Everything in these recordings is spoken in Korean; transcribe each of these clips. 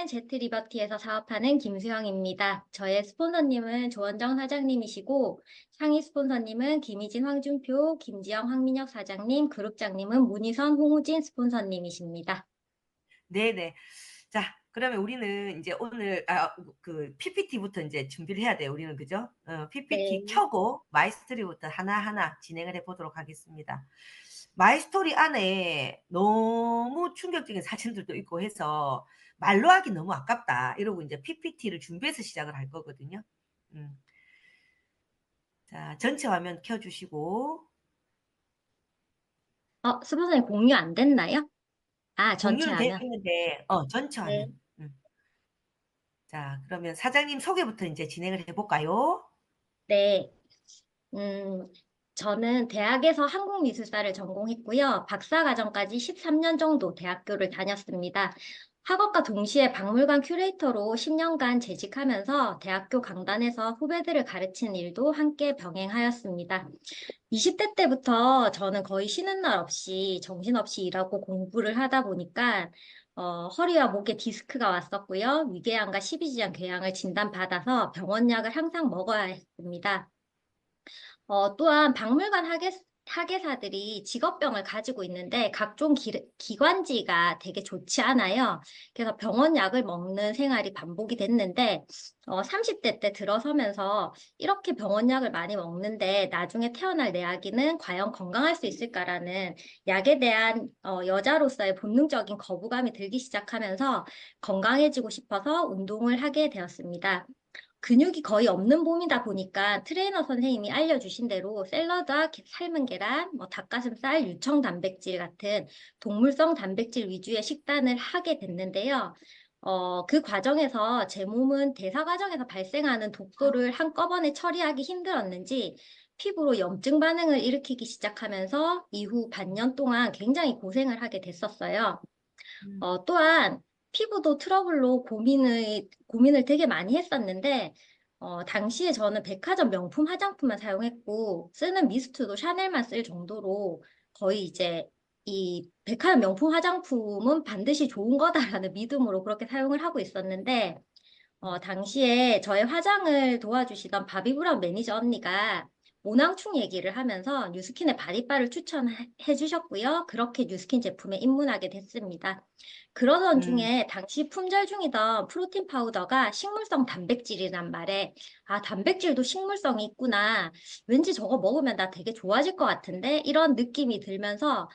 제트리버티에서 사업하는 김수영입니다. 저의 스폰서님은 조원정 사장님이시고, 상위 스폰서님은 김희진, 황준표, 김지영, 황민혁 사장님, 그룹장님은 문희선, 홍우진 스폰서님이십니다. 네네. 자, 그러면 우리는 이제 오늘 그 PPT부터 이제 준비를 해야 돼요. 우리는 그죠? PPT 네. 켜고 마이스토리부터 하나하나 진행을 해보도록 하겠습니다. 마이스토리 안에 너무 충격적인 사진들도 있고 해서 말로 하기 너무 아깝다. 이러고 이제 PPT를 준비해서 시작을 할 거거든요. 음. 자, 전체 화면 켜주시고 스폰서님 공유 안 됐나요? 아, 전체 공유는 되어 화면. 있는데 전체 네. 화면. 자, 그러면 사장님 소개부터 이제 진행을 해볼까요? 네. 음, 저는 대학에서 한국미술사를 전공했고요. 박사과정까지 13년 정도 대학교를 다녔습니다. 학업과 동시에 박물관 큐레이터로 10년간 재직하면서 대학교 강단에서 후배들을 가르치는 일도 함께 병행하였습니다. 20대 때부터 저는 거의 쉬는 날 없이 정신없이 일하고 공부를 하다 보니까 허리와 목에 디스크가 왔었고요. 위궤양과 십이지장 궤양을 진단받아서 병원약을 항상 먹어야 했습니다. 또한 박물관 학예사들이 직업병을 가지고 있는데 각종 기관지가 되게 좋지 않아요. 그래서 병원 약을 먹는 생활이 반복이 됐는데 30대 때 들어서면서 이렇게 병원 약을 많이 먹는데 나중에 태어날 내 아기는 과연 건강할 수 있을까라는 약에 대한 여자로서의 본능적인 거부감이 들기 시작하면서 건강해지고 싶어서 운동을 하게 되었습니다. 근육이 거의 없는 몸이다 보니까 트레이너 선생님이 알려주신 대로 샐러드와 삶은 계란, 닭가슴살, 유청 단백질 같은 동물성 단백질 위주의 식단을 하게 됐는데요. 그 과정에서 제 몸은 대사 과정에서 발생하는 독소를 한꺼번에 처리하기 힘들었는지 피부로 염증 반응을 일으키기 시작하면서 이후 반년 동안 굉장히 고생을 하게 됐었어요. 또한 피부도 트러블로 고민을 되게 많이 했었는데, 당시에 저는 백화점 명품 화장품만 사용했고, 쓰는 미스트도 샤넬만 쓸 정도로 거의 이제 이 백화점 명품 화장품은 반드시 좋은 거다라는 믿음으로 그렇게 사용을 하고 있었는데, 당시에 저의 화장을 도와주시던 바비브라운 매니저 언니가 모낭충 얘기를 하면서 뉴스킨의 바디바를 추천해 주셨고요. 그렇게 뉴스킨 제품에 입문하게 됐습니다. 그러던 음, 중에 당시 품절 중이던 프로틴 파우더가 식물성 단백질이란 말에 단백질도 식물성이 있구나. 왠지 저거 먹으면 나 되게 좋아질 것 같은데 이런 느낌이 들면서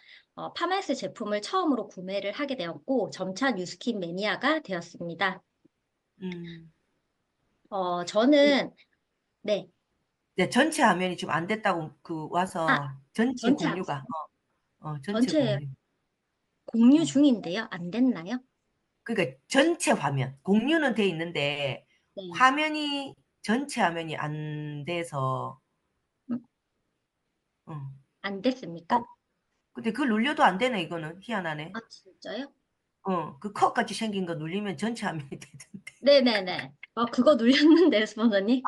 파마스 제품을 처음으로 구매를 하게 되었고 점차 뉴스킨 매니아가 되었습니다. 음. 저는, 네. 네, 전체 화면이 지금 안 됐다고 아, 와서 전체 전체, 공유가 전체 전체 공유. 공유 어. 중인데요. 안 됐나요? 그러니까 전체 화면 공유는 돼 있는데 네. 화면이 전체 화면이 안 돼서 음, 어. 안 어, 됐습니까? 근데 그걸 눌려도 안 되네 이거는 희한하네. 아, 진짜요? 그 컵같이 생긴 거 눌리면 전체 화면이 되던데. 네네네. 그거 눌렸는데, 스폰서님?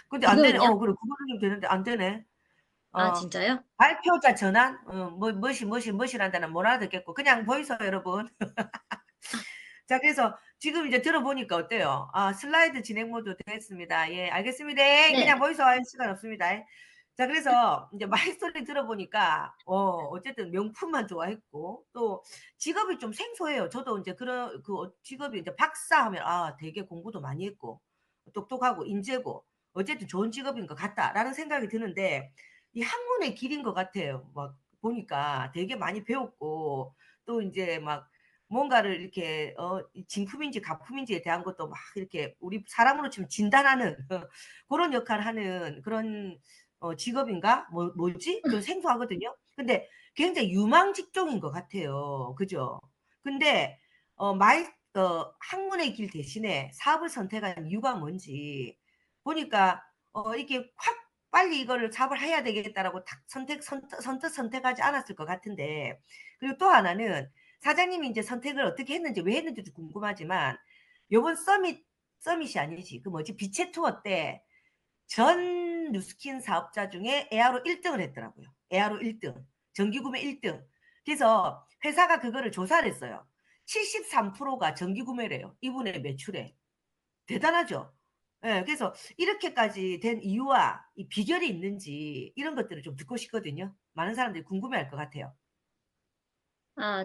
근데 안 되네. 지금은요? 그래 그거 누르면 되는데 안 되네. 아, 어. 진짜요? 발표자 전환 뭐시란다는 못 알아듣겠고 그냥 보이소 여러분. 아, 자, 그래서 지금 이제 들어보니까 어때요? 슬라이드 진행 모드 됐습니다. 예, 알겠습니다. 네. 그냥 보이소 할 시간 없습니다. 자, 그래서 이제 마이스토리 들어보니까, 어쨌든 명품만 좋아했고, 또 직업이 좀 생소해요. 저도 이제 그런, 직업이 이제 박사 하면, 되게 공부도 많이 했고, 똑똑하고, 인재고, 어쨌든 좋은 직업인 것 같다라는 생각이 드는데, 이 학문의 길인 것 같아요. 막 보니까 되게 많이 배웠고, 또 이제 막 뭔가를 이렇게 진품인지 가품인지에 대한 것도 막 이렇게 우리 사람으로 치면 진단하는 그런 역할을 하는 그런 직업인가? 뭐지? 그 생소하거든요. 근데 굉장히 유망 직종인 것 같아요. 그죠? 근데 학문의 길 대신에 사업을 선택한 이유가 뭔지 보니까 이게 확 빨리 이거를 사업을 해야 되겠다라고 딱 선뜻 선택하지 않았을 것 같은데 그리고 또 하나는 사장님이 이제 선택을 어떻게 했는지 왜 했는지도 궁금하지만 요번 서밋이 아니지 그 뭐지 비체 투어 때 전 뉴스킨 사업자 중에 에아로 1등을 했더라고요. 에아로 1등, 정기구매 1등. 그래서 회사가 그거를 조사를 했어요. 73%가 정기 구매래요. 이분의 매출에. 대단하죠? 예, 그래서 이렇게까지 된 이유와 이 비결이 있는지 이런 것들을 좀 듣고 싶거든요. 많은 사람들이 궁금해할 것 같아요.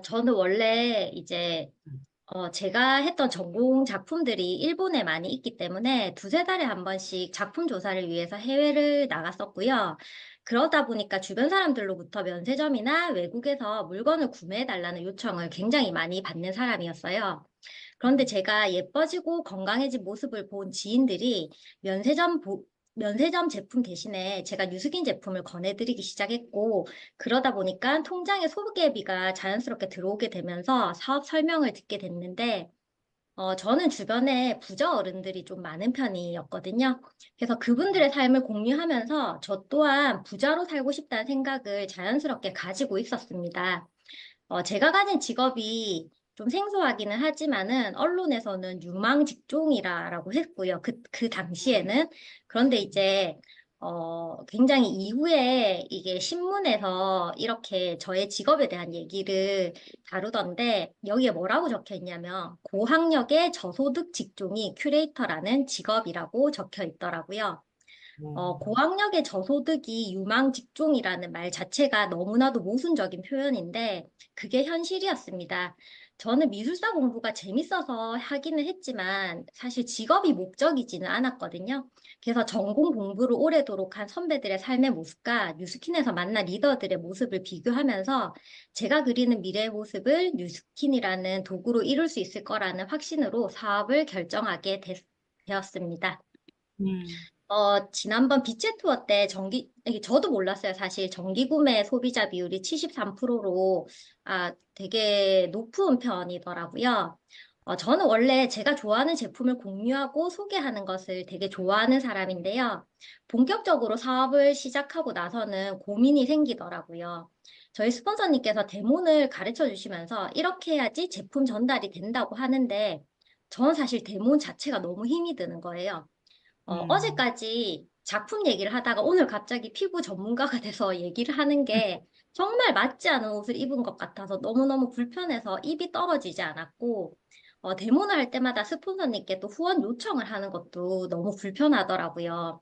저는 원래 이제 음. 제가 했던 전공 작품들이 일본에 많이 있기 때문에 두세 달에 한 번씩 작품 조사를 위해서 해외를 나갔었고요. 그러다 보니까 주변 사람들로부터 면세점이나 외국에서 물건을 구매해달라는 요청을 굉장히 많이 받는 사람이었어요. 그런데 제가 예뻐지고 건강해진 모습을 본 지인들이 면세점, 면세점 제품 대신에 제가 뉴스킨 제품을 권해드리기 시작했고, 그러다 보니까 통장에 소개비가 자연스럽게 들어오게 되면서 사업 설명을 듣게 됐는데, 저는 주변에 부자 어른들이 좀 많은 편이었거든요. 그래서 그분들의 삶을 공유하면서 저 또한 부자로 살고 싶다는 생각을 자연스럽게 가지고 있었습니다. 제가 가진 직업이 좀 생소하기는 하지만은 언론에서는 유망 직종이라고 했고요. 그 당시에는. 그런데 이제, 굉장히 이후에 이게 신문에서 이렇게 저의 직업에 대한 얘기를 다루던데 여기에 뭐라고 적혀 있냐면 고학력의 저소득 직종이 큐레이터라는 직업이라고 적혀 있더라고요. 음. 고학력의 저소득이 유망 직종이라는 말 자체가 너무나도 모순적인 표현인데 그게 현실이었습니다. 저는 미술사 공부가 재밌어서 하기는 했지만 사실 직업이 목적이지는 않았거든요. 그래서 전공 공부를 오래도록 한 선배들의 삶의 모습과 뉴스킨에서 만난 리더들의 모습을 비교하면서 제가 그리는 미래의 모습을 뉴스킨이라는 도구로 이룰 수 있을 거라는 확신으로 사업을 결정하게 되었습니다. 음. 지난번 빛의 투어 때 이게 저도 몰랐어요. 사실 정기 구매 소비자 비율이 73%로, 되게 높은 편이더라고요. 저는 원래 제가 좋아하는 제품을 공유하고 소개하는 것을 되게 좋아하는 사람인데요. 본격적으로 사업을 시작하고 나서는 고민이 생기더라고요. 저희 스폰서님께서 데몬을 가르쳐 주시면서 이렇게 해야지 제품 전달이 된다고 하는데, 저는 사실 데몬 자체가 너무 힘이 드는 거예요. 음. 어제까지 작품 얘기를 하다가 오늘 갑자기 피부 전문가가 돼서 얘기를 하는 게 정말 맞지 않은 옷을 입은 것 같아서 너무너무 불편해서 입이 떨어지지 않았고, 데모를 할 때마다 스폰서님께 또 후원 요청을 하는 것도 너무 불편하더라고요.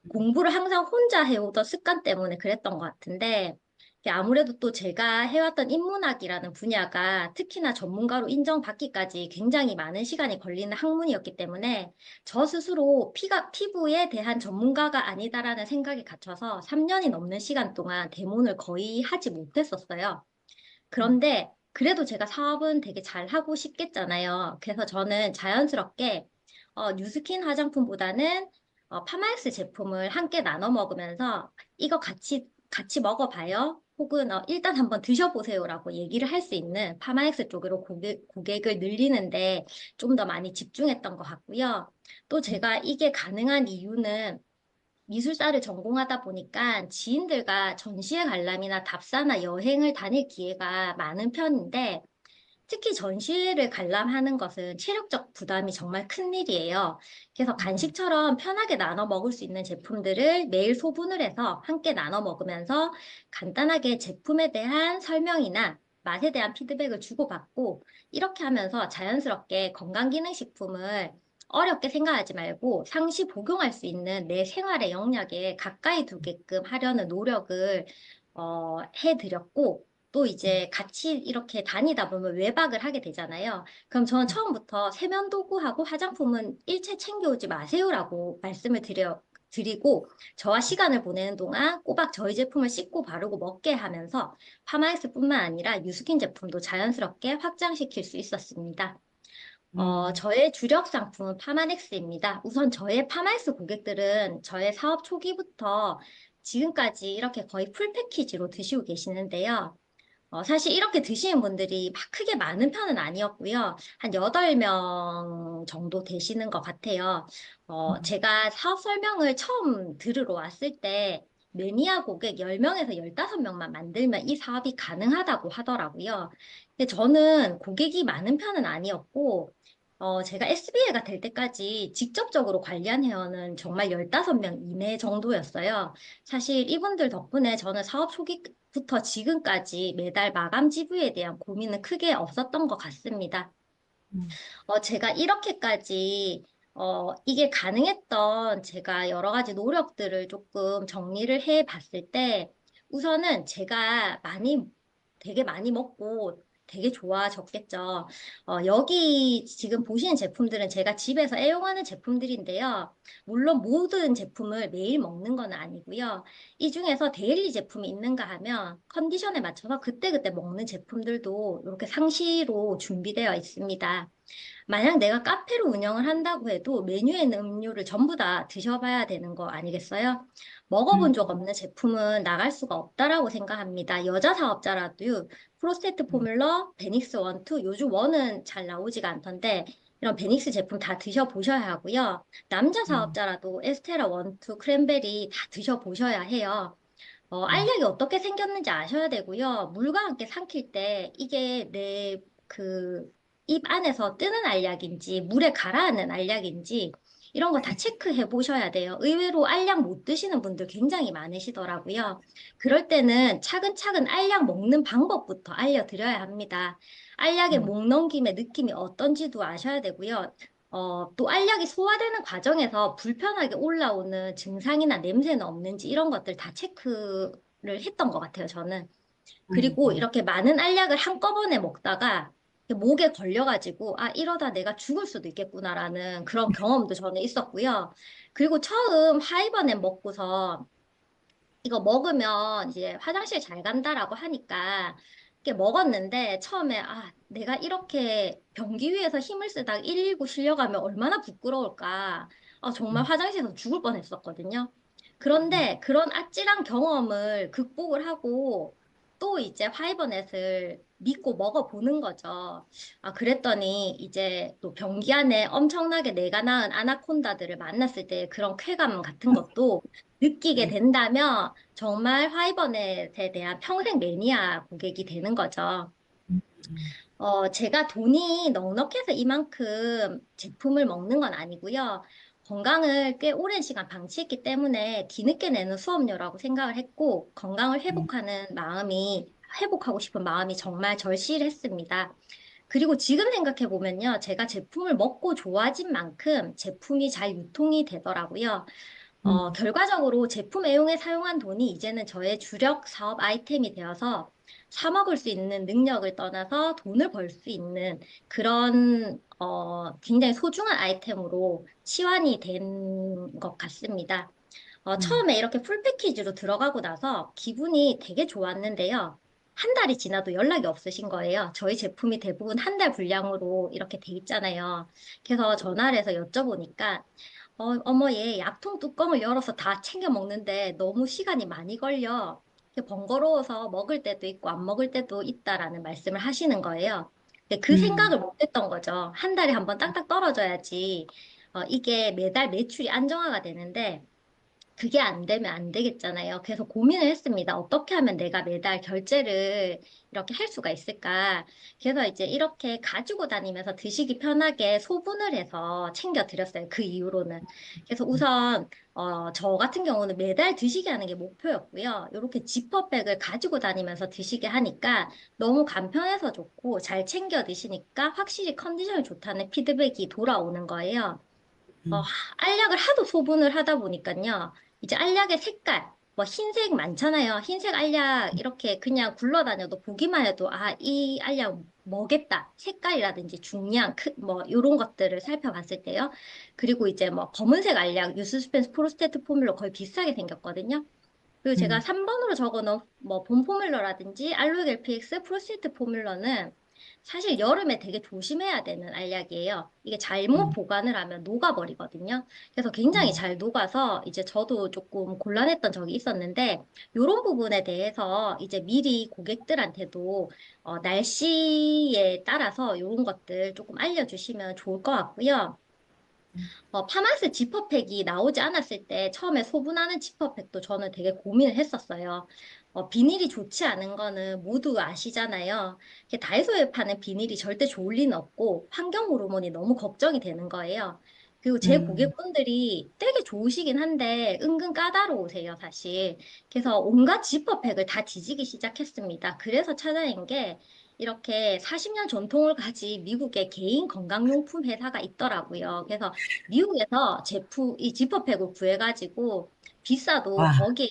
공부를 항상 혼자 해오던 습관 때문에 그랬던 것 같은데, 이게 아무래도 또 제가 해왔던 인문학이라는 분야가 특히나 전문가로 인정받기까지 굉장히 많은 시간이 걸리는 학문이었기 때문에 저 스스로 피부에 대한 전문가가 아니다라는 생각이 갇혀서 3년이 넘는 시간 동안 대문을 거의 하지 못했었어요. 음. 그런데 그래도 제가 사업은 되게 잘 하고 싶겠잖아요. 그래서 저는 자연스럽게 뉴스킨 화장품보다는 파마엑스 제품을 함께 나눠 먹으면서 이거 같이 먹어봐요. 혹은 일단 한번 드셔보세요라고 얘기를 할 수 있는 파마엑스 쪽으로 고객을 늘리는데 좀 더 많이 집중했던 것 같고요. 또 제가 이게 가능한 이유는 미술사를 전공하다 보니까 지인들과 전시회 관람이나 답사나 여행을 다닐 기회가 많은 편인데 특히 전시회를 관람하는 것은 체력적 부담이 정말 큰 일이에요. 그래서 음. 간식처럼 편하게 나눠 먹을 수 있는 제품들을 매일 소분을 해서 함께 나눠 먹으면서 간단하게 제품에 대한 설명이나 맛에 대한 피드백을 주고받고 이렇게 하면서 자연스럽게 건강기능식품을 어렵게 생각하지 말고 상시 복용할 수 있는 내 생활의 영역에 가까이 두게끔 하려는 노력을 해드렸고 또 음. 이제 같이 이렇게 다니다 보면 외박을 하게 되잖아요. 그럼 저는 음. 처음부터 세면도구하고 화장품은 일체 챙겨오지 마세요라고 말씀을 드리고 저와 시간을 보내는 동안 꼬박 저희 제품을 씻고 바르고 먹게 하면서 파마엑스뿐만 아니라 유스킨 제품도 자연스럽게 확장시킬 수 있었습니다. 음. 저의 주력 상품은 파마넥스입니다. 우선 저의 파마엑스 고객들은 저의 사업 초기부터 지금까지 이렇게 거의 풀 패키지로 드시고 계시는데요. 사실 이렇게 드시는 분들이 막 크게 많은 편은 아니었고요. 한 8명 정도 되시는 것 같아요. 음. 제가 사업 설명을 처음 들으러 왔을 때 매니아 고객 10명에서 15명만 만들면 이 사업이 가능하다고 하더라고요. 근데 저는 고객이 많은 편은 아니었고, 제가 SBA가 될 때까지 직접적으로 관리한 회원은 정말 15명 이내 정도였어요. 사실 이분들 덕분에 저는 사업 초기부터 지금까지 매달 마감 지불에 대한 고민은 크게 없었던 것 같습니다. 음, 제가 이렇게까지, 이게 가능했던 제가 여러 가지 노력들을 조금 정리를 해 봤을 때, 우선은 제가 되게 많이 먹고 되게 좋아졌겠죠. 여기 지금 보시는 제품들은 제가 집에서 애용하는 제품들인데요. 물론 모든 제품을 매일 먹는 건 아니고요. 이 중에서 데일리 제품이 있는가 하면 컨디션에 맞춰서 그때그때 먹는 제품들도 이렇게 상시로 준비되어 있습니다. 만약 내가 카페를 운영을 한다고 해도 메뉴에 있는 음료를 전부 다 드셔봐야 되는 거 아니겠어요? 먹어본 적 음, 없는 제품은 나갈 수가 없다라고 생각합니다. 여자 사업자라도 프로스테트 음, 포뮬러, 베닉스 원투, 요즘 원은 잘 나오지가 않던데 이런 베닉스 제품 다 드셔보셔야 하고요. 남자 음, 사업자라도 에스테라 원투, 크랜베리 다 드셔보셔야 해요. 음, 알약이 어떻게 생겼는지 아셔야 되고요. 물과 함께 삼킬 때 이게 내 입 안에서 뜨는 알약인지 물에 가라앉는 알약인지 이런 거 다 체크해 보셔야 돼요. 의외로 알약 못 드시는 분들 굉장히 많으시더라고요. 그럴 때는 차근차근 알약 먹는 방법부터 알려드려야 합니다. 알약의 음, 목 넘김의 느낌이 어떤지도 아셔야 되고요. 또 알약이 소화되는 과정에서 불편하게 올라오는 증상이나 냄새는 없는지 이런 것들 다 체크를 했던 것 같아요, 저는. 음, 그리고 음. 이렇게 많은 알약을 한꺼번에 먹다가 목에 걸려가지고, 아, 이러다 내가 죽을 수도 있겠구나라는 그런 경험도 저는 있었고요. 그리고 처음 하이버넷 먹고서 이거 먹으면 이제 화장실 잘 간다라고 하니까 이렇게 먹었는데 처음에 아, 내가 이렇게 변기 위에서 힘을 쓰다가 119 실려가면 얼마나 부끄러울까. 정말 음, 화장실에서 죽을 뻔했었거든요. 음, 그런데 그런 아찔한 경험을 극복을 하고 또 이제 화이버넷을 믿고 먹어보는 거죠. 그랬더니 이제 또 변기 안에 엄청나게 내가 낳은 아나콘다들을 만났을 때 그런 쾌감 같은 것도 느끼게 네. 된다면 정말 화이버넷에 대한 평생 매니아 고객이 되는 거죠. 음, 음, 제가 돈이 넉넉해서 이만큼 제품을 먹는 건 아니고요. 건강을 꽤 오랜 시간 방치했기 때문에 뒤늦게 내는 수업료라고 생각을 했고, 건강을 음, 회복하고 싶은 마음이 정말 절실했습니다. 그리고 지금 생각해보면요. 제가 제품을 먹고 좋아진 만큼 제품이 잘 유통이 되더라고요. 음, 결과적으로 제품 애용에 사용한 돈이 이제는 저의 주력 사업 아이템이 되어서 사 먹을 수 있는 능력을 떠나서 돈을 벌 수 있는 그런, 굉장히 소중한 아이템으로 치환이 된 것 같습니다. 음, 처음에 이렇게 풀 패키지로 들어가고 나서 기분이 되게 좋았는데요. 한 달이 지나도 연락이 없으신 거예요. 저희 제품이 대부분 한 달 분량으로 이렇게 돼 있잖아요. 그래서 전화를 해서 여쭤보니까 어머, 얘 약통 뚜껑을 열어서 다 챙겨 먹는데 너무 시간이 많이 걸려. 이게 번거로워서 먹을 때도 있고 안 먹을 때도 있다라는 말씀을 하시는 거예요. 근데 그 음, 생각을 못 했던 거죠. 한 달에 한 번 딱딱 떨어져야지, 이게 매달 매출이 안정화가 되는데, 그게 안 되면 안 되겠잖아요. 그래서 고민을 했습니다. 어떻게 하면 내가 매달 결제를 이렇게 할 수가 있을까? 그래서 이제 이렇게 가지고 다니면서 드시기 편하게 소분을 해서 챙겨 드렸어요. 그 이후로는. 그래서 우선, 저 같은 경우는 매달 드시게 하는 게 목표였고요. 이렇게 지퍼백을 가지고 다니면서 드시게 하니까 너무 간편해서 좋고 잘 챙겨 드시니까 확실히 컨디션이 좋다는 피드백이 돌아오는 거예요. 어, 음, 알약을 하도 소분을 하다 보니까요. 이제 알약의 색깔, 뭐 흰색 많잖아요. 흰색 알약 이렇게 그냥 굴러다녀도 보기만 해도 아, 이 알약 뭐겠다. 색깔이라든지 중량, 뭐 이런 것들을 살펴봤을 때요. 그리고 이제 뭐 검은색 알약, 유스스펜스 프로스테트 포뮬러 거의 비슷하게 생겼거든요. 그리고 제가 음, 3번으로 적어놓은 뭐 본 포뮬러라든지 알로겔 PX 프로시트 포뮬러는 사실 여름에 되게 조심해야 되는 알약이에요. 이게 잘못 음, 보관을 하면 녹아버리거든요. 그래서 굉장히 음, 잘 녹아서 이제 저도 조금 곤란했던 적이 있었는데 이런 부분에 대해서 이제 미리 고객들한테도 날씨에 따라서 이런 것들 조금 알려주시면 좋을 것 같고요. 음. 파마스 지퍼팩이 나오지 않았을 때 처음에 소분하는 지퍼팩도 저는 되게 고민을 했었어요. 비닐이 좋지 않은 거는 모두 아시잖아요. 이렇게 다이소에 파는 비닐이 절대 좋을 리는 없고 환경 호르몬이 너무 걱정이 되는 거예요. 그리고 제 음. 고객분들이 되게 좋으시긴 한데 은근 까다로우세요, 사실. 그래서 온갖 지퍼팩을 다 뒤지기 시작했습니다. 그래서 찾아낸 게 이렇게 40년 전통을 가진 미국의 개인 건강용품 회사가 있더라고요. 그래서 미국에서 이 지퍼백을 구해가지고 비싸도 와. 거기에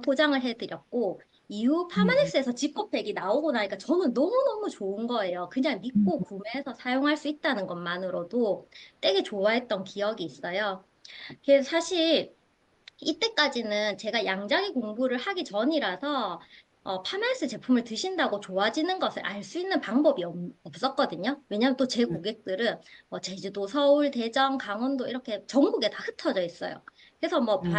포장을 해드렸고, 이후 음. 파마넥스에서 지퍼백이 나오고 나니까 저는 너무너무 좋은 거예요. 그냥 음. 믿고 구매해서 사용할 수 있다는 것만으로도 되게 좋아했던 기억이 있어요. 그래서 사실 이때까지는 제가 양자기 공부를 하기 전이라서 파마스 제품을 드신다고 좋아지는 것을 알 수 있는 방법이 없었거든요. 왜냐하면 또 제 고객들은 제주도, 서울, 대전, 강원도 이렇게 전국에 다 흩어져 있어요. 그래서 음.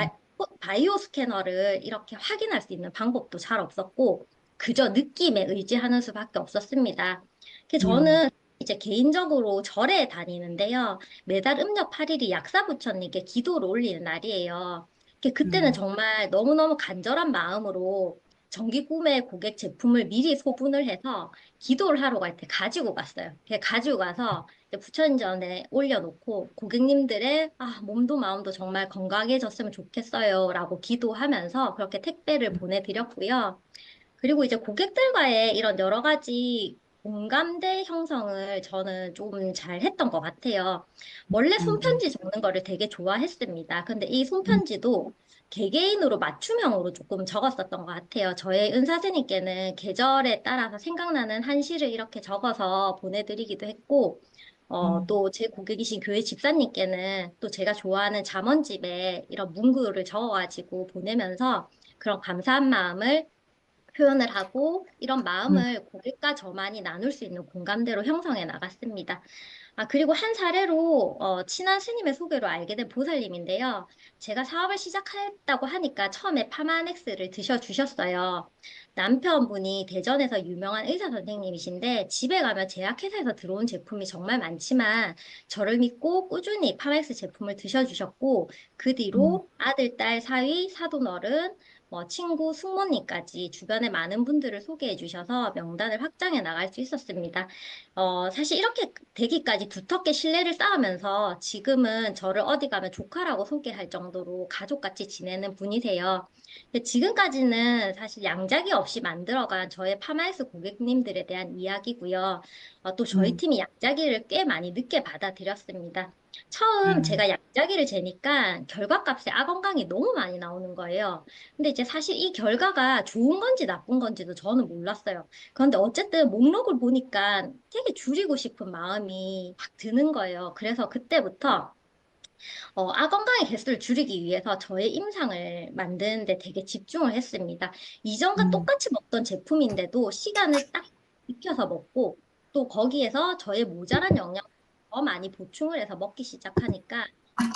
바이오 스캐너를 이렇게 확인할 수 있는 방법도 잘 없었고 그저 느낌에 의지하는 수밖에 없었습니다. 그래서 음. 저는 이제 개인적으로 절에 다니는데요. 매달 음력 8일이 약사부처님께 기도를 올리는 날이에요. 그때는 음. 정말 너무너무 간절한 마음으로 정기 구매 고객 제품을 미리 소분을 해서 기도를 하러 갈 때 가지고 갔어요. 가지고 가서 이제 부처님 전에 올려놓고 고객님들의 몸도 마음도 정말 건강해졌으면 좋겠어요. 라고 기도하면서 그렇게 택배를 보내드렸고요. 그리고 이제 고객들과의 이런 여러 가지 공감대 형성을 저는 좀 잘 했던 것 같아요. 원래 음. 손편지 적는 거를 되게 좋아했습니다. 근데 이 음. 손편지도 개개인으로 맞춤형으로 조금 적었었던 것 같아요. 저의 은사스님께는 계절에 따라서 생각나는 한시를 이렇게 적어서 보내드리기도 했고, 음. 또 제 고객이신 교회 집사님께는 또 제가 좋아하는 잠언집에 이런 문구를 적어가지고 보내면서 그런 감사한 마음을 표현을 하고 이런 음. 마음을 고객과 저만이 나눌 수 있는 공감대로 형성해 나갔습니다. 그리고 한 사례로 친한 스님의 소개로 알게 된 보살님인데요. 제가 사업을 시작했다고 하니까 처음에 파마넥스를 드셔주셨어요. 남편분이 대전에서 유명한 의사 선생님이신데 집에 가면 제약회사에서 들어온 제품이 정말 많지만 저를 믿고 꾸준히 파마넥스 제품을 드셔주셨고 그 음. 뒤로 아들, 딸, 사위, 사돈어른 친구, 숙모님까지 주변에 많은 분들을 소개해 주셔서 명단을 확장해 나갈 수 있었습니다. 사실 이렇게 되기까지 두텁게 신뢰를 쌓으면서 지금은 저를 어디 가면 조카라고 소개할 정도로 가족같이 지내는 분이세요. 근데 지금까지는 사실 양작이 없이 만들어간 저의 파마에스 고객님들에 대한 이야기고요. 또 저희 음. 팀이 양자기를 꽤 많이 늦게 받아들였습니다. 처음 음. 제가 양자기를 재니까 결과값에 악건강이 너무 많이 나오는 거예요. 근데 이제 사실 이 결과가 좋은 건지 나쁜 건지도 저는 몰랐어요. 그런데 어쨌든 목록을 보니까 되게 줄이고 싶은 마음이 확 드는 거예요. 그래서 그때부터 아건강의 개수를 줄이기 위해서 저의 임상을 만드는데 되게 집중을 했습니다. 이전과 음. 똑같이 먹던 제품인데도 시간을 딱 지켜서 먹고 또 거기에서 저의 모자란 영양을 더 많이 보충을 해서 먹기 시작하니까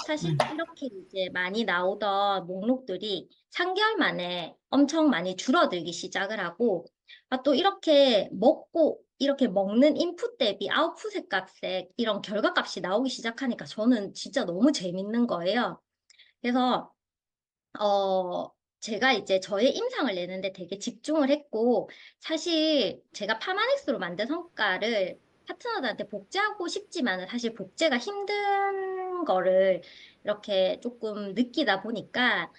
사실 이렇게 이제 많이 나오던 목록들이 3개월 만에 엄청 많이 줄어들기 시작을 하고 또 이렇게 먹고 이렇게 먹는 인풋 대비 아웃풋의 값에 이런 결과값이 나오기 시작하니까 저는 진짜 너무 재밌는 거예요. 그래서 어, 제가 이제 저의 임상을 내는데 되게 집중을 했고, 사실 제가 파마넥스로 만든 성과를 파트너들한테 복제하고 싶지만은 사실 복제가 힘든 거를 이렇게 조금 느끼다 보니까,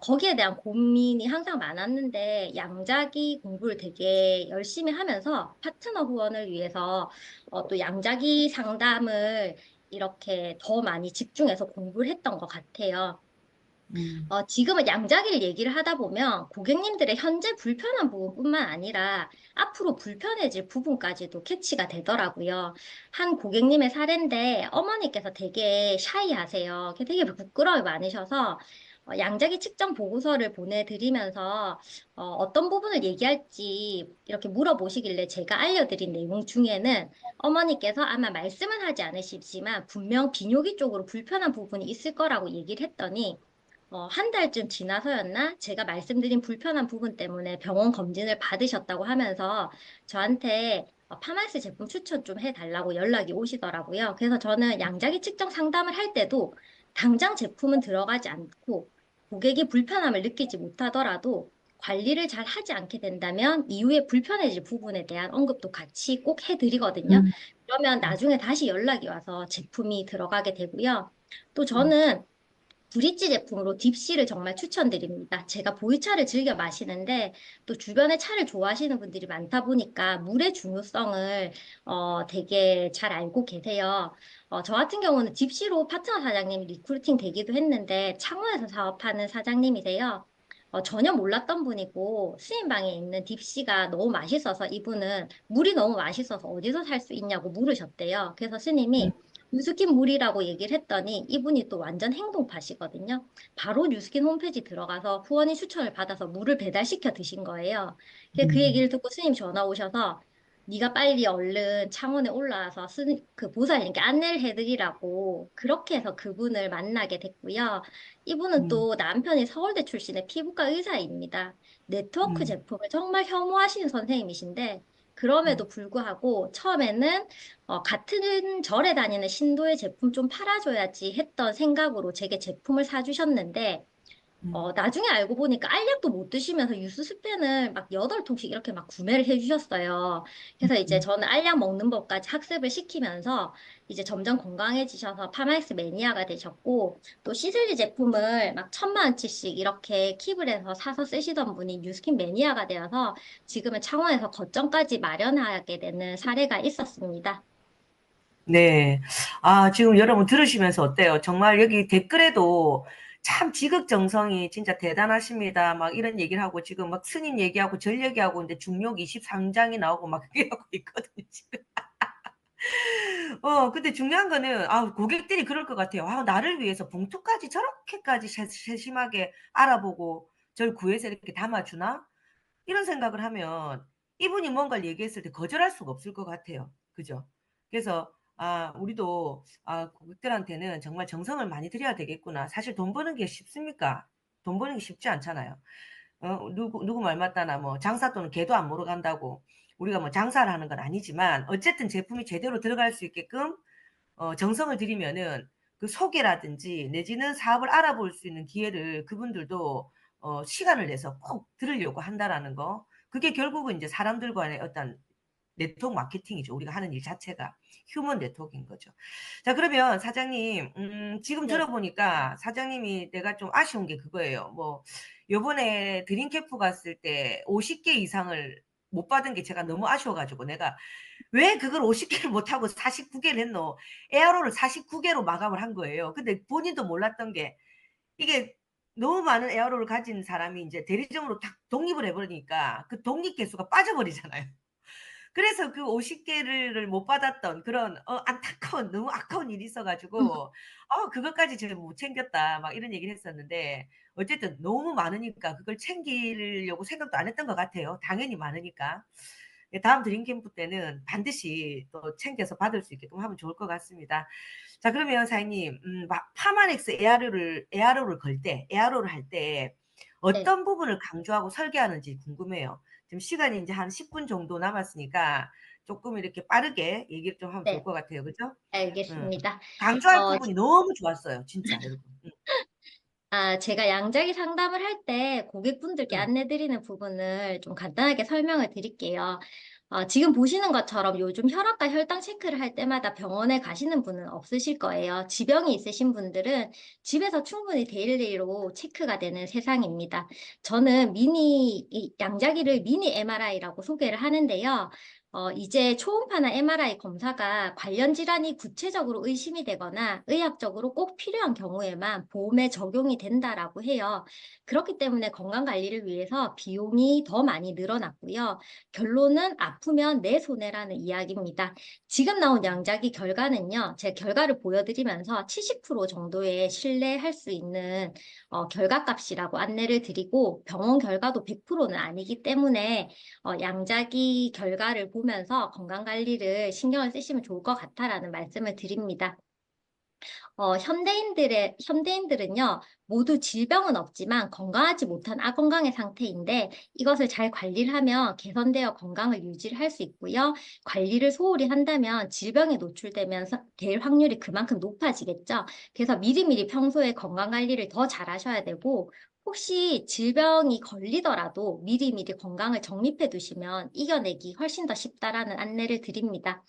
거기에 대한 고민이 항상 많았는데, 양자기 공부를 되게 열심히 하면서 파트너 후원을 위해서 또 양자기 상담을 이렇게 더 많이 집중해서 공부를 했던 것 같아요. 음. 지금은 양자기를 얘기를 하다 보면 고객님들의 현재 불편한 부분뿐만 아니라 앞으로 불편해질 부분까지도 캐치가 되더라고요. 한 고객님의 사례인데 어머니께서 되게 샤이하세요. 되게 부끄러움이 많으셔서 양자기 측정 보고서를 보내드리면서 어떤 부분을 얘기할지 이렇게 물어보시길래 제가 알려드린 내용 중에는 어머니께서 아마 말씀은 하지 않으시지만 분명 비뇨기 쪽으로 불편한 부분이 있을 거라고 얘기를 했더니 한 달쯤 지나서였나? 제가 말씀드린 불편한 부분 때문에 병원 검진을 받으셨다고 하면서 저한테 파마스 제품 추천 좀 해달라고 연락이 오시더라고요. 그래서 저는 양자기 측정 상담을 할 때도 당장 제품은 들어가지 않고 고객이 불편함을 느끼지 못하더라도 관리를 잘 하지 않게 된다면 이후에 불편해질 부분에 대한 언급도 같이 꼭 해드리거든요. 음, 그러면 음, 나중에 다시 연락이 와서 제품이 들어가게 되고요. 또 음, 저는 브릿지 제품으로 딥씨를 정말 추천드립니다. 제가 보이차를 즐겨 마시는데 또 주변에 차를 좋아하시는 분들이 많다 보니까 물의 중요성을 되게 잘 알고 계세요. 저 같은 경우는 딥씨로 파트너 사장님이 리크루팅 되기도 했는데 창원에서 사업하는 사장님이세요. 전혀 몰랐던 분이고 수인방에 있는 딥씨가 너무 맛있어서 이분은 물이 너무 맛있어서 어디서 살 수 있냐고 물으셨대요. 그래서 음, 스님이 뉴스킨 물이라고 얘기를 했더니 이분이 또 완전 행동파시거든요. 바로 뉴스킨 홈페이지 들어가서 후원인 추천을 받아서 물을 배달시켜 드신 거예요. 그 음, 얘기를 듣고 스님 전화 오셔서 네가 빨리 얼른 창원에 올라와서 그 보살님께 안내를 해드리라고 그렇게 해서 그분을 만나게 됐고요. 이분은 음, 또 남편이 서울대 출신의 피부과 의사입니다. 네트워크 음, 제품을 정말 혐오하시는 선생님이신데 음, 그럼에도 불구하고 처음에는 같은 절에 다니는 신도의 제품 좀 팔아줘야지 했던 생각으로 제게 제품을 사주셨는데, 음, 나중에 알고 보니까 알약도 못 드시면서 유스스펜을 막 8통씩 이렇게 막 구매를 해주셨어요. 그래서 이제 음. 저는 알약 먹는 법까지 학습을 시키면서 이제 점점 건강해지셔서 파마엑스 매니아가 되셨고, 또 시슬리 제품을 막 1,000만 원치씩 이렇게 킵을 해서 사서 쓰시던 분이 뉴스킨 매니아가 되어서 지금은 창원에서 거점까지 마련하게 되는 사례가 있었습니다. 네. 아, 지금 여러분 들으시면서 어때요? 정말 여기 댓글에도 참 지극정성이 진짜 대단하십니다. 막 이런 얘기를 하고 지금 막 스님 얘기하고 절 얘기하고 이제 중력 23장이 나오고 막 이러고 있거든요, 지금. 근데 중요한 거는, 고객들이 그럴 것 같아요. 나를 위해서 봉투까지 저렇게까지 세심하게 알아보고 절 구해서 이렇게 담아주나? 이런 생각을 하면 이분이 뭔가를 얘기했을 때 거절할 수가 없을 것 같아요. 그죠? 그래서 우리도 고객들한테는 정말 정성을 많이 들여야 되겠구나. 사실 돈 버는 게 쉽습니까? 돈 버는 게 쉽지 않잖아요. 누구 말 맞다나 뭐 장사 돈은 개도 안 모러 간다고 우리가 뭐 장사를 하는 건 아니지만 어쨌든 제품이 제대로 들어갈 수 있게끔 정성을 들이면은 그 소개라든지 내지는 사업을 알아볼 수 있는 기회를 그분들도 시간을 내서 꼭 들으려고 한다라는 거. 그게 결국은 이제 사람들과의 어떤 네트워크 마케팅이죠. 우리가 하는 일 자체가 휴먼 네트워크인 거죠. 자, 그러면 사장님, 지금 네. 들어보니까 사장님이 내가 좀 아쉬운 게 그거예요. 뭐, 요번에 드림캠프 갔을 때 50개 이상을 못 받은 게 제가 너무 아쉬워가지고 내가 왜 그걸 50개를 못하고 49개를 했노? 에어로를 49개로 마감을 한 거예요. 근데 본인도 몰랐던 게 이게 너무 많은 에어로를 가진 사람이 이제 대리점으로 딱 독립을 해버리니까 그 독립 개수가 빠져버리잖아요. 그래서 그 50개를 못 받았던 그런 안타까운 너무 아까운 일이 있어가지고 그것까지 제가 못 챙겼다 막 이런 얘기를 했었는데 어쨌든 너무 많으니까 그걸 챙기려고 생각도 안 했던 것 같아요. 당연히 많으니까. 다음 드림 캠프 때는 반드시 또 챙겨서 받을 수 있게끔 하면 좋을 것 같습니다. 자, 그러면 사장님, 파마넥스 에아로를 걸 때, 에아로를 할 때 네. 어떤 부분을 강조하고 설계하는지 궁금해요. 지금 시간이 이제 한 10분 정도 남았으니까 조금 이렇게 빠르게 얘기를 좀 하면 좋을 네. 것 같아요. 그죠? 응. 알겠습니다. 강조할 어, 부분이 너무 좋았어요. 진짜, 여러분. 응, 제가 양자기 상담을 할 때 고객분들께 응, 안내드리는 부분을 좀 간단하게 설명을 드릴게요. 지금 보시는 것처럼 요즘 혈압과 혈당 체크를 할 때마다 병원에 가시는 분은 없으실 거예요. 지병이 있으신 분들은 집에서 충분히 데일리로 체크가 되는 세상입니다. 저는 이 양자기를 미니 MRI라고 소개를 하는데요. 이제 초음파나 MRI 검사가 관련 질환이 구체적으로 의심이 되거나 의학적으로 꼭 필요한 경우에만 보험에 적용이 된다라고 해요. 그렇기 때문에 건강 관리를 위해서 비용이 더 많이 늘어났고요. 결론은 아프면 내 손해라는 이야기입니다. 지금 나온 양자기 결과는요, 제 결과를 보여드리면서 70% 정도의 신뢰할 수 있는 결과값이라고 안내를 드리고 병원 결과도 100%는 아니기 때문에 양자기 결과를 보면서 건강 관리를 신경을 쓰시면 좋을 것 같다라는 말씀을 드립니다. 현대인들은요, 모두 질병은 없지만 건강하지 못한 아건강의 상태인데 이것을 잘 관리를 하면 개선되어 건강을 유지할 수 있고요. 관리를 소홀히 한다면 질병에 노출되면서 될 확률이 그만큼 높아지겠죠. 그래서 미리미리 평소에 건강 관리를 더 잘하셔야 되고 혹시 질병이 걸리더라도 미리미리 건강을 정립해 두시면 이겨내기 훨씬 더 쉽다라는 안내를 드립니다.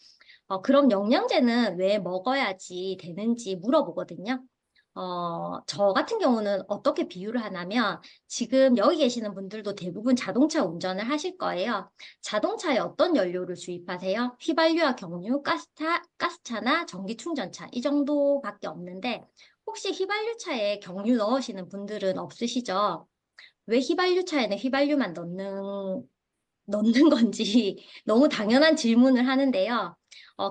그럼 영양제는 왜 먹어야지 되는지 물어보거든요. 저 같은 경우는 어떻게 비유를 하냐면 지금 여기 계시는 분들도 대부분 자동차 운전을 하실 거예요. 자동차에 어떤 연료를 주입하세요? 휘발유와 경유, 가스차나 전기충전차 이 정도밖에 없는데 혹시 휘발유차에 경유 넣으시는 분들은 없으시죠? 왜 휘발유차에는 휘발유만 넣는 건지 너무 당연한 질문을 하는데요.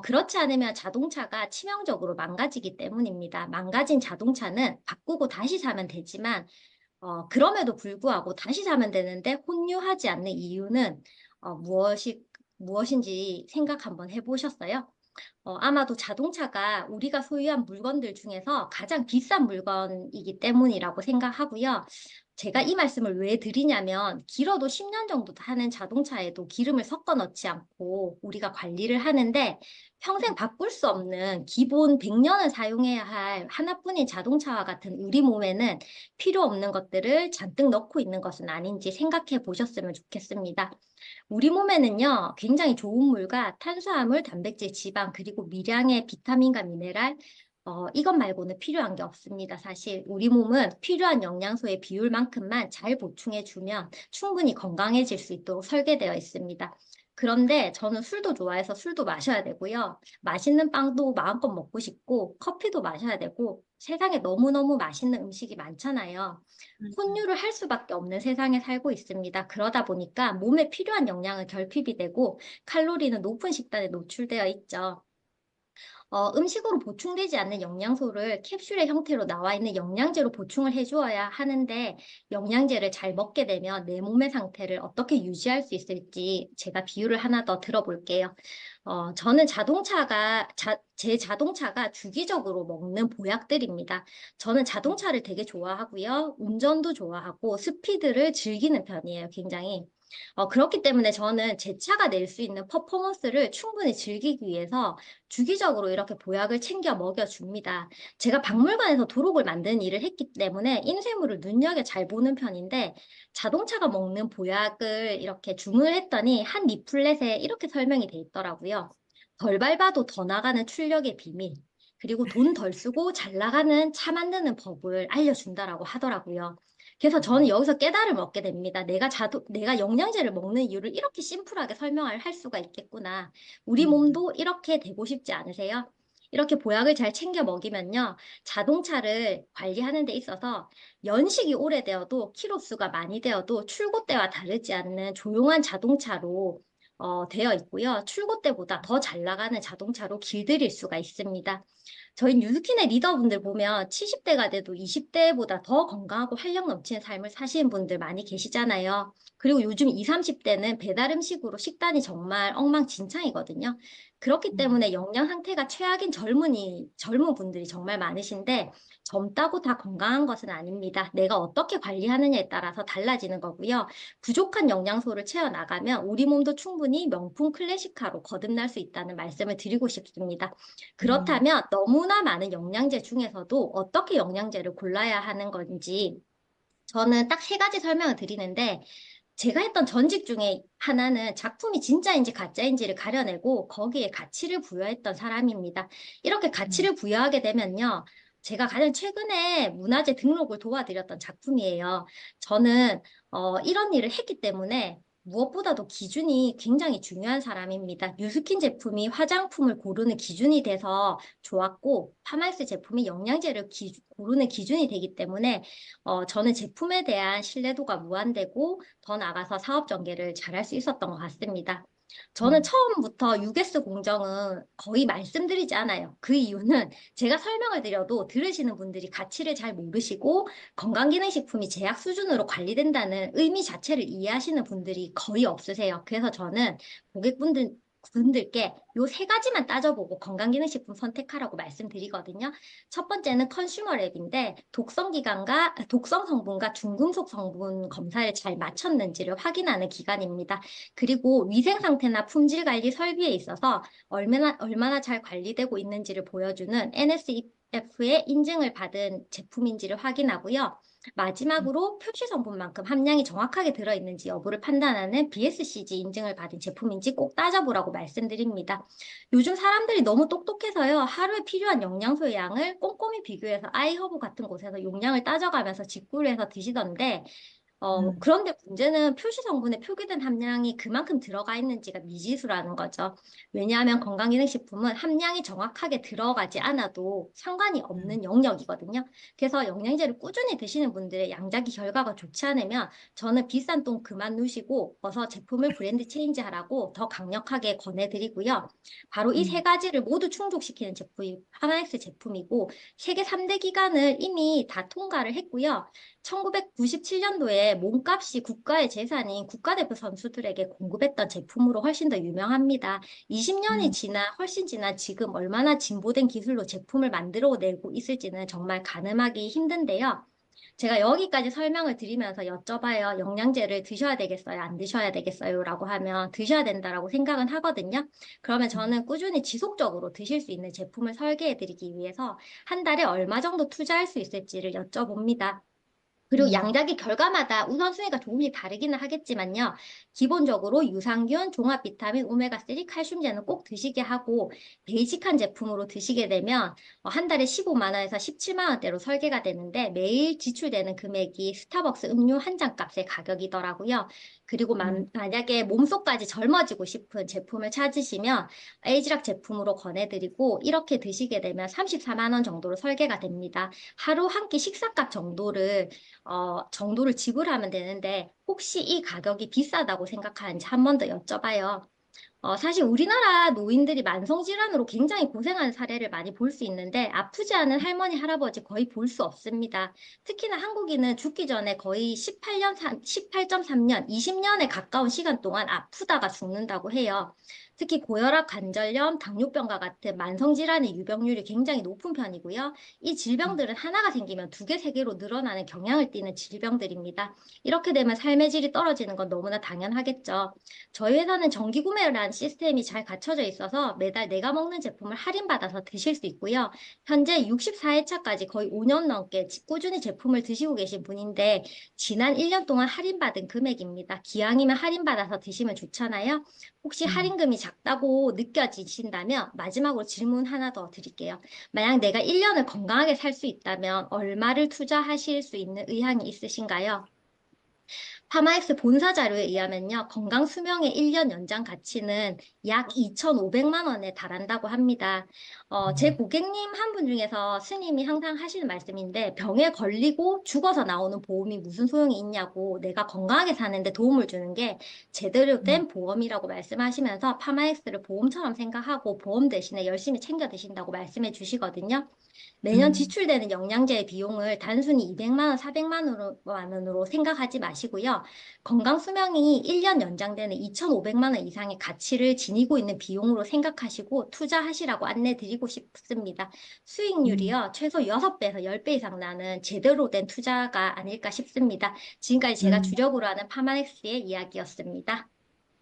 그렇지 않으면 자동차가 치명적으로 망가지기 때문입니다. 망가진 자동차는 바꾸고 다시 사면 되지만, 그럼에도 불구하고 다시 사면 되는데 혼유하지 않는 이유는 무엇인지 생각 한번 해보셨어요? 아마도 자동차가 우리가 소유한 물건들 중에서 가장 비싼 물건이기 때문이라고 생각하고요. 제가 이 말씀을 왜 드리냐면, 길어도 10년 정도 타는 자동차에도 기름을 섞어 넣지 않고 우리가 관리를 하는데, 평생 바꿀 수 없는 기본 100년을 사용해야 할 하나뿐인 자동차와 같은 우리 몸에는 필요 없는 것들을 잔뜩 넣고 있는 것은 아닌지 생각해 보셨으면 좋겠습니다. 우리 몸에는요, 굉장히 좋은 물과 탄수화물, 단백질, 지방, 그리고 미량의 비타민과 미네랄, 이것 말고는 필요한 게 없습니다. 사실 우리 몸은 필요한 영양소의 비율만큼만 잘 보충해주면 충분히 건강해질 수 있도록 설계되어 있습니다. 그런데 저는 술도 좋아해서 술도 마셔야 되고요. 맛있는 빵도 마음껏 먹고 싶고, 커피도 마셔야 되고, 세상에 너무너무 맛있는 음식이 많잖아요. 혼유를 할 수밖에 없는 세상에 살고 있습니다. 그러다 보니까 몸에 필요한 영양은 결핍이 되고 칼로리는 높은 식단에 노출되어 있죠. 음식으로 보충되지 않는 영양소를 캡슐의 형태로 나와 있는 영양제로 보충을 해주어야 하는데 영양제를 잘 먹게 되면 내 몸의 상태를 어떻게 유지할 수 있을지 제가 비유를 하나 더 들어볼게요. 저는 제 자동차가 주기적으로 먹는 보약들입니다. 저는 자동차를 되게 좋아하고요. 운전도 좋아하고 스피드를 즐기는 편이에요, 굉장히. 그렇기 때문에 저는 제 차가 낼 수 있는 퍼포먼스를 충분히 즐기기 위해서 주기적으로 이렇게 보약을 챙겨 먹여줍니다. 제가 박물관에서 도록을 만드는 일을 했기 때문에 인쇄물을 눈여겨 잘 보는 편인데 자동차가 먹는 보약을 이렇게 주문을 했더니 한 리플렛에 이렇게 설명이 돼 있더라고요. 덜 밟아도 더 나가는 출력의 비밀, 그리고 돈 덜 쓰고 잘 나가는 차 만드는 법을 알려준다라고 하더라고요. 그래서 저는 여기서 깨달음을 얻게 됩니다. 내가 영양제를 먹는 이유를 이렇게 심플하게 설명을 할 수가 있겠구나. 우리 음. 몸도 이렇게 되고 싶지 않으세요? 이렇게 보약을 잘 챙겨 먹이면요. 자동차를 관리하는 데 있어서 연식이 오래되어도 키로수가 많이 되어도 출고 때와 다르지 않는 조용한 자동차로 되어 있고요. 출고 때보다 더 잘 나가는 자동차로 길들일 수가 있습니다. 저희 뉴스킨의 리더분들 보면 70대가 돼도 20대보다 더 건강하고 활력 넘치는 삶을 사시는 분들 많이 계시잖아요. 그리고 요즘 20, 30대는 배달 음식으로 식단이 정말 엉망진창이거든요. 그렇기 음. 때문에 영양 상태가 최악인 젊은 분들이 정말 많으신데 젊다고 다 건강한 것은 아닙니다. 내가 어떻게 관리하느냐에 따라서 달라지는 거고요. 부족한 영양소를 채워 나가면 우리 몸도 충분히 명품 클래식카로 거듭날 수 있다는 말씀을 드리고 싶습니다. 음. 그렇다면 너무나 많은 영양제 중에서도 어떻게 영양제를 골라야 하는 건지 저는 딱 세 가지 설명을 드리는데 제가 했던 전직 중에 하나는 작품이 진짜인지 가짜인지를 가려내고 거기에 가치를 부여했던 사람입니다. 이렇게 음. 가치를 부여하게 되면요. 제가 가장 최근에 문화재 등록을 도와드렸던 작품이에요. 저는 이런 일을 했기 때문에 무엇보다도 기준이 굉장히 중요한 사람입니다. 뉴스킨 제품이 화장품을 고르는 기준이 돼서 좋았고, 파마엑스 제품이 영양제를 고르는 기준이 되기 때문에 저는 제품에 대한 신뢰도가 무한되고 더 나아가서 사업 전개를 잘할 수 있었던 것 같습니다. 저는 음. 처음부터 US 공정은 거의 말씀드리지 않아요. 그 이유는 제가 설명을 드려도 들으시는 분들이 가치를 잘 모르시고 건강기능식품이 제약 수준으로 관리된다는 의미 자체를 이해하시는 분들이 거의 없으세요. 그래서 저는 고객분들 분들께 요 세 가지만 따져보고 건강기능식품 선택하라고 말씀드리거든요. 첫 번째는 컨슈머 랩인데 독성 성분과 중금속 성분 검사를 잘 마쳤는지를 확인하는 기관입니다. 그리고 위생 상태나 품질 관리 설비에 있어서 얼마나 잘 관리되고 있는지를 보여주는 NSF의 인증을 받은 제품인지를 확인하고요. 마지막으로 표시 성분만큼 함량이 정확하게 들어있는지 여부를 판단하는 BSCG 인증을 받은 제품인지 꼭 따져보라고 말씀드립니다. 요즘 사람들이 너무 똑똑해서요. 하루에 필요한 영양소의 양을 꼼꼼히 비교해서 아이허브 같은 곳에서 용량을 따져가면서 직구를 해서 드시던데 그런데 문제는 표시 성분에 표기된 함량이 그만큼 들어가 있는지가 미지수라는 거죠. 왜냐하면 건강기능식품은 함량이 정확하게 들어가지 않아도 상관이 음, 없는 영역이거든요. 그래서 영양제를 꾸준히 드시는 분들의 양자기 결과가 좋지 않으면 저는 비싼 돈 그만 누시고 어서 제품을 브랜드 체인지 하라고 더 강력하게 권해드리고요. 바로 이 세 음, 가지를 모두 충족시키는 제품이 파마엑스 제품이고 세계 3대 기관을 이미 다 통과를 했고요. 1997년도에 몸값이 국가의 재산인 국가대표 선수들에게 공급했던 제품으로 훨씬 더 유명합니다. 20년이 음, 지나 훨씬 지난 지금 얼마나 진보된 기술로 제품을 만들어내고 있을지는 정말 가늠하기 힘든데요. 제가 여기까지 설명을 드리면서 여쭤봐요. 영양제를 드셔야 되겠어요? 안 드셔야 되겠어요? 라고 하면 드셔야 된다라고 생각은 하거든요. 그러면 음, 저는 꾸준히 지속적으로 드실 수 있는 제품을 설계해 드리기 위해서 한 달에 얼마 정도 투자할 수 있을지를 여쭤봅니다. 그리고 음, 양자기 결과마다 우선순위가 조금씩 다르기는 하겠지만요. 기본적으로 유산균, 종합 비타민, 오메가3, 칼슘제는 꼭 드시게 하고 베이직한 제품으로 드시게 되면 한 달에 15만 원에서 17만 원대로 설계가 되는데 매일 지출되는 금액이 스타벅스 음료 한 잔 값의 가격이더라고요. 그리고 음, 만약에 몸속까지 젊어지고 싶은 제품을 찾으시면 에이지락 제품으로 권해드리고 이렇게 드시게 되면 34만 원 정도로 설계가 됩니다. 하루 한 끼 식사값 정도를 지불하면 되는데 혹시 이 가격이 비싸다고 생각하는지 한 번 더 여쭤봐요. 사실 우리나라 노인들이 만성질환으로 굉장히 고생하는 사례를 많이 볼 수 있는데 아프지 않은 할머니, 할아버지 거의 볼 수 없습니다. 특히나 한국인은 죽기 전에 거의 18.3년, 20년에 가까운 시간 동안 아프다가 죽는다고 해요. 특히 고혈압, 관절염, 당뇨병과 같은 만성질환의 유병률이 굉장히 높은 편이고요. 이 음, 질병들은 하나가 생기면 두 개, 세 개로 늘어나는 경향을 띠는 질병들입니다. 이렇게 되면 삶의 질이 떨어지는 건 너무나 당연하겠죠. 저희 회사는 정기 구매라는 시스템이 잘 갖춰져 있어서 매달 내가 먹는 제품을 할인받아서 드실 수 있고요. 현재 64회차까지 거의 5년 넘게 꾸준히 제품을 드시고 계신 분인데 지난 1년 동안 할인받은 금액입니다. 기왕이면 할인받아서 드시면 좋잖아요. 혹시 음. 할인금이 작다고 느껴지신다면 마지막으로 질문 하나 더 드릴게요. 만약 내가 1년을 건강하게 살 수 있다면 얼마를 투자하실 수 있는 의향이 있으신가요? 파마엑스 본사 자료에 의하면요, 건강 수명의 1년 연장 가치는 약 2,500만 원에 달한다고 합니다. 제 고객님 한 분 중에서 스님이 항상 하시는 말씀인데, 병에 걸리고 죽어서 나오는 보험이 무슨 소용이 있냐고 내가 건강하게 사는데 도움을 주는 게 제대로 음, 된 보험이라고 말씀하시면서 파마엑스를 보험처럼 생각하고 보험 대신에 열심히 챙겨 드신다고 말씀해 주시거든요. 매년 음, 지출되는 영양제 비용을 단순히 200만 원, 400만 원으로 생각하지 마시고요. 건강 수명이 1년 연장되는 2,500만 원 이상의 가치를 지니고 있는 비용으로 생각하시고 투자하시라고 안내 드리고 싶습니다. 음. 수익률이요. 최소 6배에서 10배 이상 나는 제대로 된 투자가 아닐까 싶습니다. 지금까지 제가 음. 주력으로 하는 파마엑스의 이야기였습니다.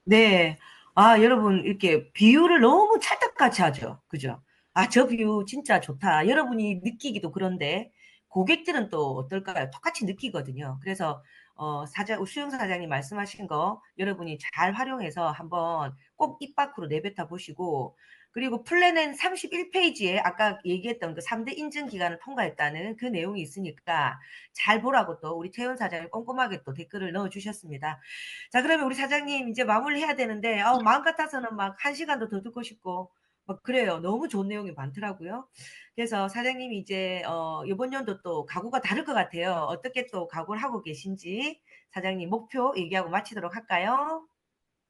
네. 아, 여러분, 이렇게 비유를 너무 찰떡같이 하죠. 그죠? 아, 저 비유 진짜 좋다. 여러분이 느끼기도 그런데, 고객들은 또 어떨까요? 똑같이 느끼거든요. 그래서, 수영 사장님 말씀하신 거 여러분이 잘 활용해서 한번 꼭 입 밖으로 내뱉어 보시고, 그리고 플랜은 31페이지에 아까 얘기했던 그 3대 인증 기간을 통과했다는 그 내용이 있으니까 잘 보라고 또 우리 태연 사장님 꼼꼼하게 또 댓글을 넣어 주셨습니다. 자, 그러면 우리 사장님 이제 마무리해야 되는데, 마음 같아서는 막 한 시간도 더 듣고 싶고, 막 그래요. 너무 좋은 내용이 많더라고요. 그래서 사장님이 이제, 이번 연도 또 각오가 다를 것 같아요. 어떻게 또 각오를 하고 계신지 사장님 목표 얘기하고 마치도록 할까요?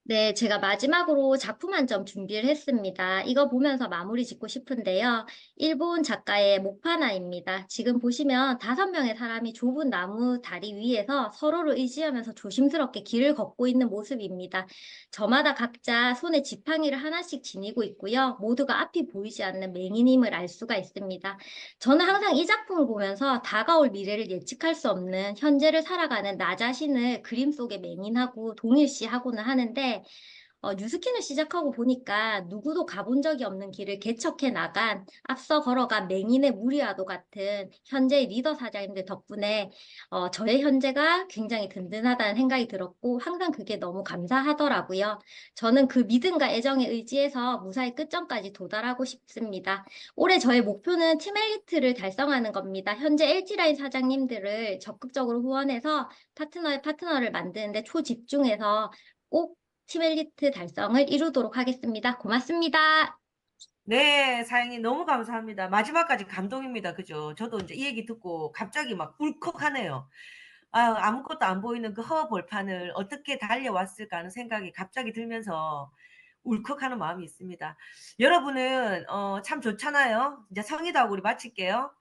네, 제가 마지막으로 작품 한 점 준비를 했습니다. 이거 보면서 마무리 짓고 싶은데요. 일본 작가의 목파나입니다. 지금 보시면 5명의 사람이 좁은 나무 다리 위에서 서로를 의지하면서 조심스럽게 길을 걷고 있는 모습입니다. 저마다 각자 손에 지팡이를 하나씩 지니고 있고요. 모두가 앞이 보이지 않는 맹인임을 알 수가 있습니다. 저는 항상 이 작품을 보면서 다가올 미래를 예측할 수 없는 현재를 살아가는 나 자신을 그림 속에 맹인하고 동일시하고는 하는데 뉴스킨을 시작하고 보니까 누구도 가본 적이 없는 길을 개척해 나간 앞서 걸어간 맹인의 무리와도 같은 현재의 리더 사장님들 덕분에 저의 현재가 굉장히 든든하다는 생각이 들었고 항상 그게 너무 감사하더라고요. 저는 그 믿음과 애정에 의지해서 무사히 끝점까지 도달하고 싶습니다. 올해 저의 목표는 팀 엘리트를 달성하는 겁니다. 현재 LG라인 사장님들을 적극적으로 후원해서 파트너의 파트너를 만드는데 초집중해서 꼭 팀 엘리트 달성을 이루도록 하겠습니다. 고맙습니다. 네, 사장님 너무 감사합니다. 마지막까지 감동입니다. 그죠? 저도 이제 이 얘기 듣고 갑자기 막 울컥하네요. 아무것도 안 보이는 그 허벌판을 어떻게 달려왔을까 하는 생각이 갑자기 들면서 울컥하는 마음이 있습니다. 여러분은 참 좋잖아요. 이제 성의도 하고 우리 마칠게요.